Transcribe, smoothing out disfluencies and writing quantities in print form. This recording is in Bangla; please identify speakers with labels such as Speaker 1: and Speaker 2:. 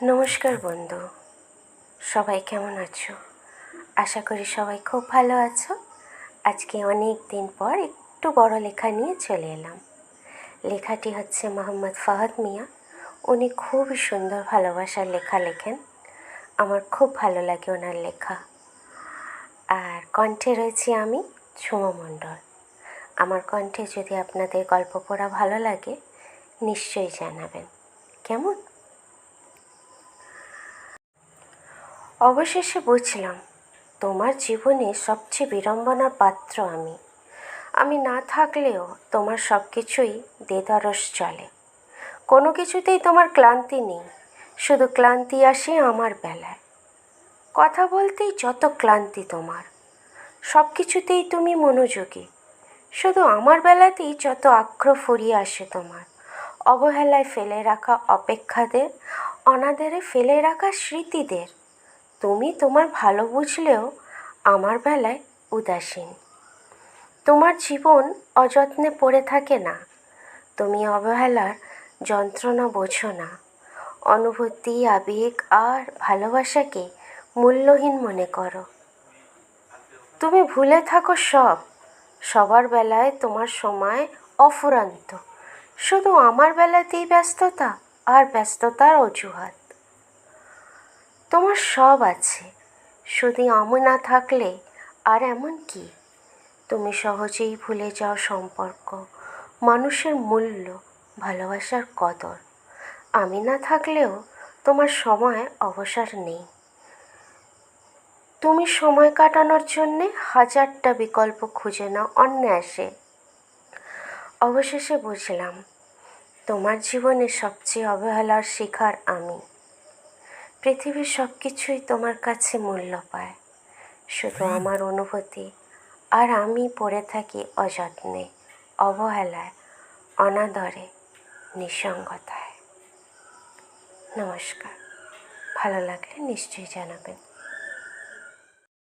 Speaker 1: নমস্কার বন্ধু, সবাই কেমন আছো? আশা করি সবাই খুব ভালো আছো। আজকে অনেক দিন পর একটু বড় লেখা নিয়ে চলে এলাম। লেখাটি হচ্ছে মোহাম্মদ ফাহাদ মিয়া। উনি খুবই সুন্দর ভালোবাসার লেখা লেখেন। আমার খুব ভালো লাগে ওনার লেখা। আর কণ্ঠে রয়েছি আমি, ঝুমা মণ্ডল। আমার কণ্ঠে যদি আপনাদের গল্প পড়া ভালো লাগে নিশ্চয়ই জানাবেন, কেমন? অবশেষে বুঝলাম তোমার জীবনে সবচেয়ে বিড়ম্বনার পাত্র আমি না থাকলেও তোমার সব কিছুই দেদারস চলে। কোনো কিছুতেই তোমার ক্লান্তি নেই, শুধু ক্লান্তি আসে আমার বেলায়। কথা বলতেই যত ক্লান্তি তোমার, সব কিছুতেই তুমি মনোযোগী, শুধু আমার বেলাতেই যত আগ্রহ ফুরিয়ে আসে তোমার। অবহেলায় ফেলে রাখা অপেক্ষাদের, অনাদরে ফেলে রাখা স্মৃতিদের। তুমি তোমার ভালো বুঝলেও আমার বেলায় উদাসীন। তোমার জীবন অযত্নে পড়ে থাকে না, তুমি অবহেলার যন্ত্রণা বোঝো না। অনুভূতি, আবেগ আর ভালোবাসাকে মূল্যহীন মনে করো। তুমি ভুলে থাকো সবার বেলায় তোমার সময় অফুরন্ত, শুধু আমার বেলাতেই ব্যস্ততা আর ব্যস্ততার অজুহাত। তোমার সব আছে, শুধু আমি না থাকলে আর এমন কি? তুমি সহজেই ভুলে যাও সম্পর্ক, মানুষের মূল্য, ভালোবাসার কদর। আমি না থাকলেও তোমার সময় অবসর নেই। তুমি সময় কাটানোর জন্যে হাজারটা বিকল্প খুঁজে নাও অনায়াসে। অবশেষে বুঝলাম তোমার জীবনে সবচেয়ে অবহেলার শিকার আমি। পৃথিবীর সব কিছুই তোমার কাছে মূল্য পায়, শুধু আমার অনুভূতি আর আমি পড়ে থাকি অযত্নে, অবহেলায়, অনাদরে, নিঃসঙ্গতায়। নমস্কার, ভালো লাগলে নিশ্চয়ই জানাবেন।